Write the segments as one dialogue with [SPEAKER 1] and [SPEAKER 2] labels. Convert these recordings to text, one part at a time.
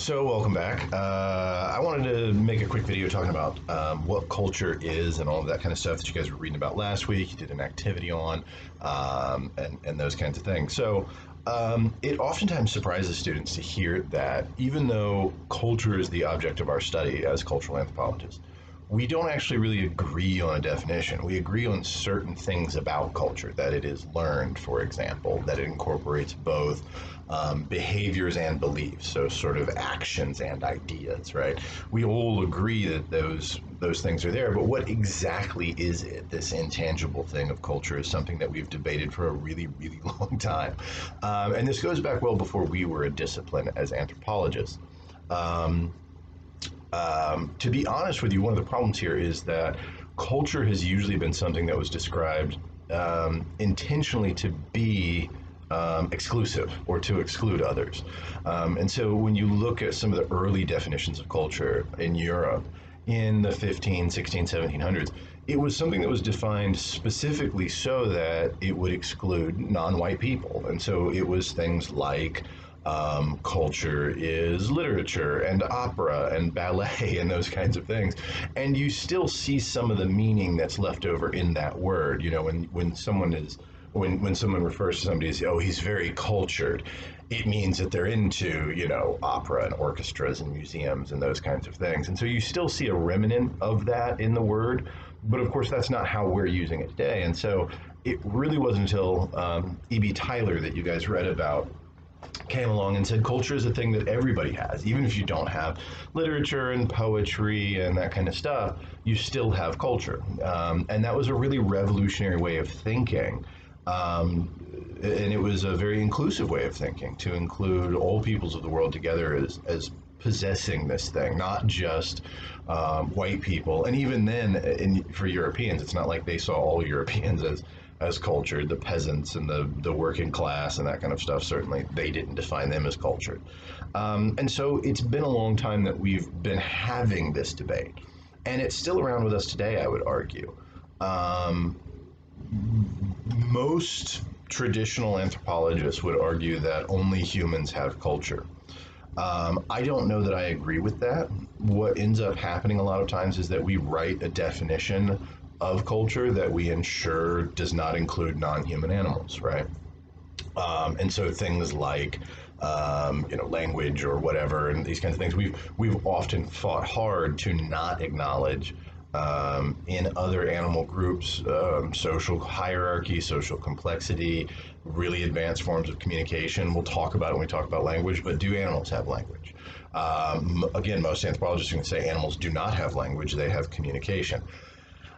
[SPEAKER 1] So, welcome back. I wanted to make a quick video talking about what culture is and all of that kind of stuff that you guys were reading about last week. You did an activity on, and those kinds of things. So, it oftentimes surprises students to hear that even though culture is the object of our study as cultural anthropologists, we don't actually really agree on a definition. We agree on certain things about culture, that it is learned, for example, that it incorporates both behaviors and beliefs, so sort of actions and ideas, right? We all agree that those things are there, but what exactly is it? This intangible thing of culture is something that we've debated for a really, really long time. And this goes back well before we were a discipline as anthropologists. To be honest with you, one of the problems here is that culture has usually been something that was described intentionally to be exclusive or to exclude others. And so when you look at some of the early definitions of culture in Europe in the 15, 16, 1700s, it was something that was defined specifically so that it would exclude non-white people. And so it was things like culture is literature and opera and ballet and those kinds of things. And you still see some of the meaning that's left over in that word. You know, when someone is when someone refers to somebody as, oh, he's very cultured, it means that they're into, you know, opera and orchestras and museums and those kinds of things. And so you still see a remnant of that in the word, but of course that's not how we're using it today. And so it really wasn't until E.B. Tyler that you guys read about came along and said culture is a thing that everybody has. Even if you don't have literature and poetry and that kind of stuff, you still have culture. And that was a really revolutionary way of thinking. And it was a very inclusive way of thinking, to include all peoples of the world together as possessing this thing, not just white people. And even then, for Europeans, it's not like they saw all Europeans as cultured. The peasants and the working class and that kind of stuff, certainly they didn't define them as cultured. And so it's been a long time that we've been having this debate, and it's still around with us today, I would argue. Most traditional anthropologists would argue that only humans have culture. I don't know that I agree with that. What ends up happening a lot of times is that we write a definition of culture that we ensure does not include non-human animals, right? And so things like language or whatever, and these kinds of things, we've often fought hard to not acknowledge in other animal groups, social hierarchy, social complexity, really advanced forms of communication. We'll talk about it when we talk about language, but do animals have language? Again, most anthropologists are going to say animals do not have language, they have communication.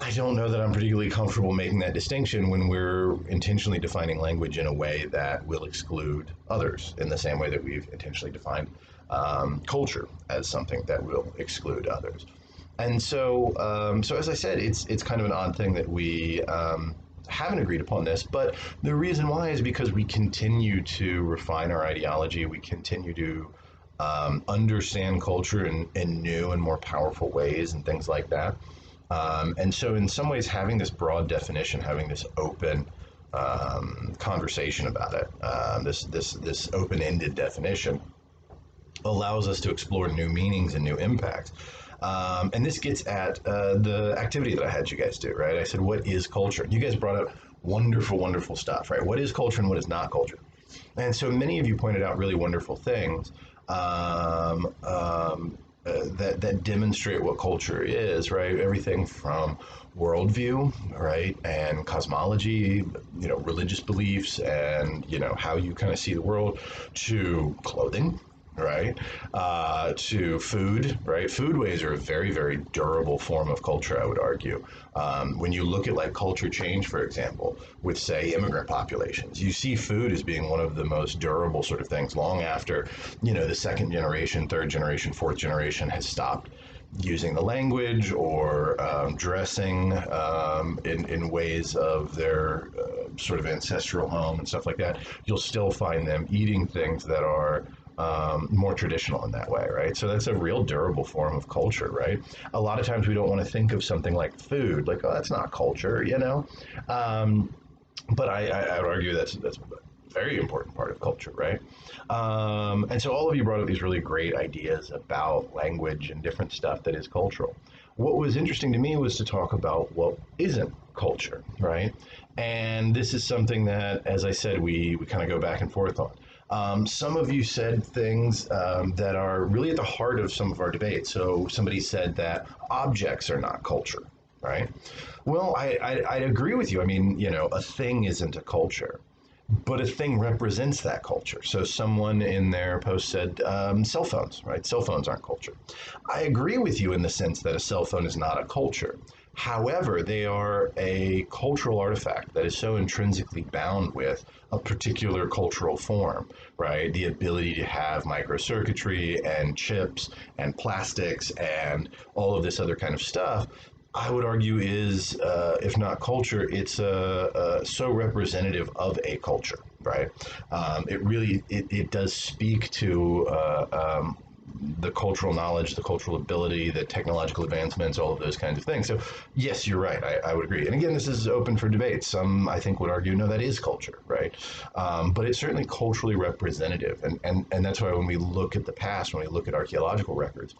[SPEAKER 1] I don't know that I'm particularly comfortable making that distinction when we're intentionally defining language in a way that will exclude others, in the same way that we've intentionally defined culture as something that will exclude others. And so, as I said, it's kind of an odd thing that we haven't agreed upon this, but the reason why is because we continue to refine our ideology. We continue to understand culture in new and more powerful ways and things like that. And so in some ways, having this broad definition, having this open conversation about it, this open-ended definition, allows us to explore new meanings and new impacts. And this gets at the activity that I had you guys do, right? I said, what is culture? And you guys brought up wonderful, wonderful stuff, right? What is culture and what is not culture? And so many of you pointed out really wonderful things that demonstrate what culture is, right? Everything from worldview, right, and cosmology, religious beliefs, and how you kind of see the world, to clothing, right, to food, right? Foodways are a very, very durable form of culture, I would argue. When you look at like culture change, for example, with say immigrant populations, you see food as being one of the most durable sort of things long after, the second generation, third generation, fourth generation has stopped using the language or dressing in ways of their sort of ancestral home and stuff like that. You'll still find them eating things that are more traditional in that way, right? So that's a real durable form of culture, right? A lot of times we don't want to think of something like food, like, oh, that's not culture, But I would argue that's very important part of culture, right? And so all of you brought up these really great ideas about language and different stuff that is cultural. What was interesting to me was to talk about what isn't culture, right? And this is something that, as I said, we kind of go back and forth on. Some of you said things that are really at the heart of some of our debates. So somebody said that objects are not culture, right? Well, I agree with you. I mean, a thing isn't a culture, but a thing represents that culture. So someone in their post said cell phones, right? Cell phones aren't culture. I agree with you in the sense that a cell phone is not a culture. However, they are a cultural artifact that is so intrinsically bound with a particular cultural form, right? The ability to have microcircuitry and chips and plastics and all of this other kind of stuff, I would argue is, if not culture, it's so representative of a culture, right? It does speak to the cultural knowledge, the cultural ability, the technological advancements, all of those kinds of things. So yes, you're right. I would agree. And again, this is open for debate. Some I think would argue, no, that is culture, right? But it's certainly culturally representative. And that's why when we look at the past, when we look at archaeological records,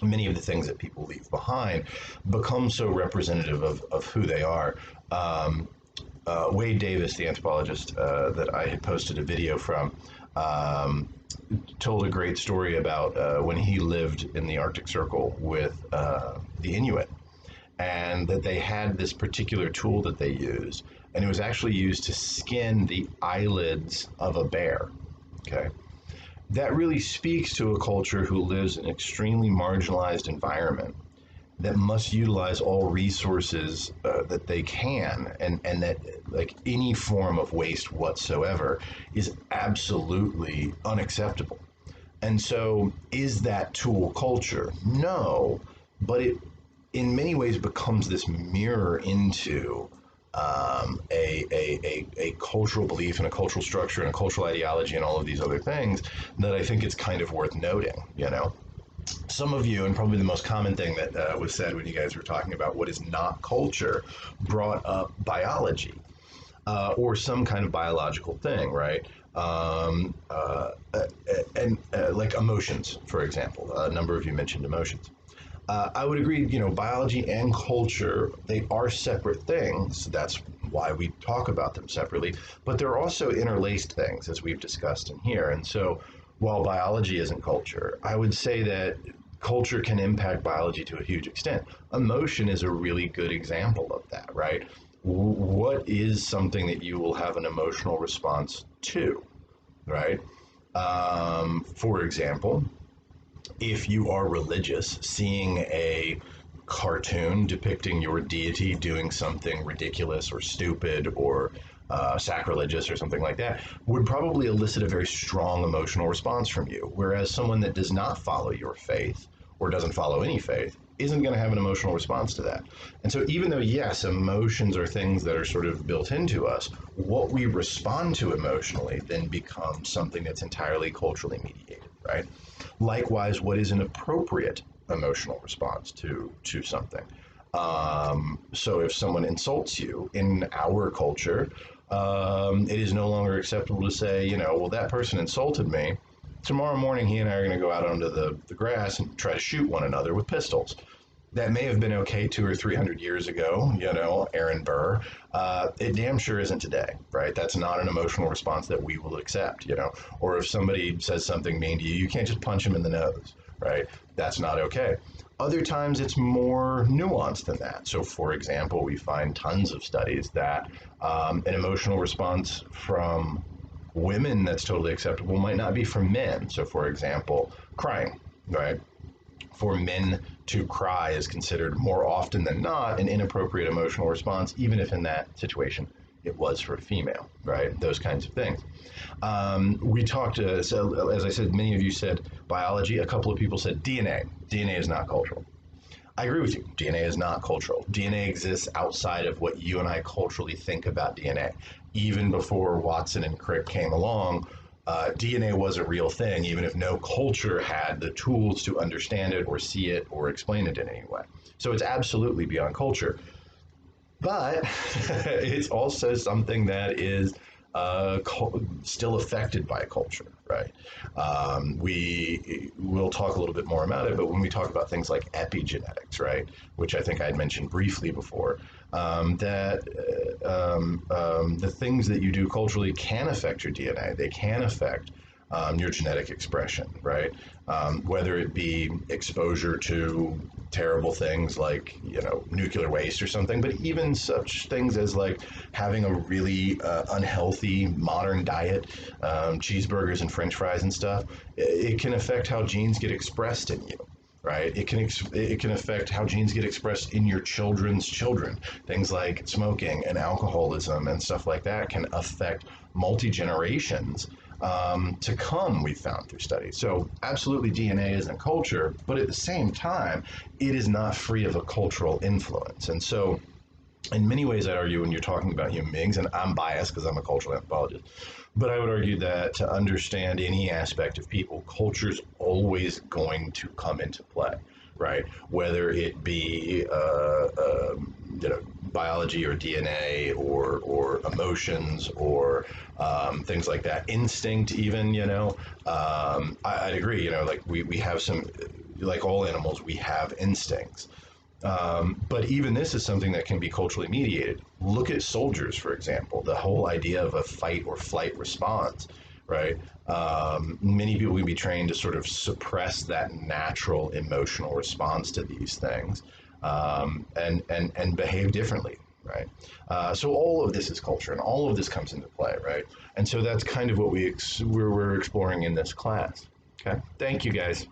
[SPEAKER 1] many of the things that people leave behind become so representative of who they are. Wade Davis, the anthropologist that I had posted a video from, told a great story about when he lived in the Arctic Circle with the Inuit, and that they had this particular tool that they used, and it was actually used to skin the eyelids of a bear. Okay. That really speaks to a culture who lives in an extremely marginalized environment that must utilize all resources that they can, and that like any form of waste whatsoever is absolutely unacceptable. And so is that tool culture? No, but it in many ways becomes this mirror into a cultural belief and a cultural structure and a cultural ideology and all of these other things that I think it's kind of worth noting. Some of you, and probably the most common thing that was said when you guys were talking about what is not culture, brought up biology or some kind of biological thing, right? And like emotions, for example. A number of you mentioned emotions. I would agree, biology and culture, they are separate things. That's why we talk about them separately, but they're also interlaced things, as we've discussed in here. And so while biology isn't culture, I would say that culture can impact biology to a huge extent. Emotion is a really good example of that, right? What is something that you will have an emotional response to, right? For example, if you are religious, seeing a cartoon depicting your deity doing something ridiculous or stupid or sacrilegious or something like that would probably elicit a very strong emotional response from you. Whereas someone that does not follow your faith or doesn't follow any faith isn't going to have an emotional response to that. And so even though, yes, emotions are things that are sort of built into us, what we respond to emotionally then becomes something that's entirely culturally mediated, right? Likewise, what is an appropriate emotional response to something? So if someone insults you in our culture, it is no longer acceptable to say, well, that person insulted me. Tomorrow morning, he and I are going to go out onto the grass and try to shoot one another with pistols. That may have been okay 200 or 300 years ago, Aaron Burr. It damn sure isn't today, right? That's not an emotional response that we will accept, Or if somebody says something mean to you, you can't just punch him in the nose, right? That's not okay. Other times it's more nuanced than that. So, for example, we find tons of studies that an emotional response from women that's totally acceptable might not be from men. So, for example, crying, right? For men to cry is considered more often than not an inappropriate emotional response, even if in that situation it was for a female, right? Those kinds of things. We talked, so as I said, many of you said biology. A couple of people said DNA. DNA is not cultural. I agree with you. DNA is not cultural. DNA exists outside of what you and I culturally think about DNA. Even before Watson and Crick came along, DNA was a real thing, even if no culture had the tools to understand it or see it or explain it in any way. So it's absolutely beyond culture. But it's also something that is still affected by culture, right? We will talk a little bit more about it, but when we talk about things like epigenetics, right, which I think I had mentioned briefly before, that the things that you do culturally can affect your DNA. They can affect your genetic expression, right? Whether it be exposure to terrible things like nuclear waste or something, but even such things as like having a really unhealthy modern diet, cheeseburgers and French fries and stuff. It can affect how genes get expressed in you. Right, it can affect how genes get expressed in your children's children. Things like smoking and alcoholism and stuff like that can affect multi generations to come, we've found through studies. So absolutely DNA isn't culture, but at the same time, it is not free of a cultural influence. And so in many ways, I'd argue when you're talking about human beings, and I'm biased because I'm a cultural anthropologist, but I would argue that to understand any aspect of people, culture's always going to come into play, right? Whether it be biology or DNA or emotions or things like that, instinct, even. I'd agree. Like we have some, like all animals, we have instincts. But even this is something that can be culturally mediated. Look at soldiers, for example, the whole idea of a fight or flight response, right? Many people can be trained to sort of suppress that natural emotional response to these things and behave differently, right? So all of this is culture and all of this comes into play, right? And so that's kind of what we're exploring in this class. Okay, thank you guys.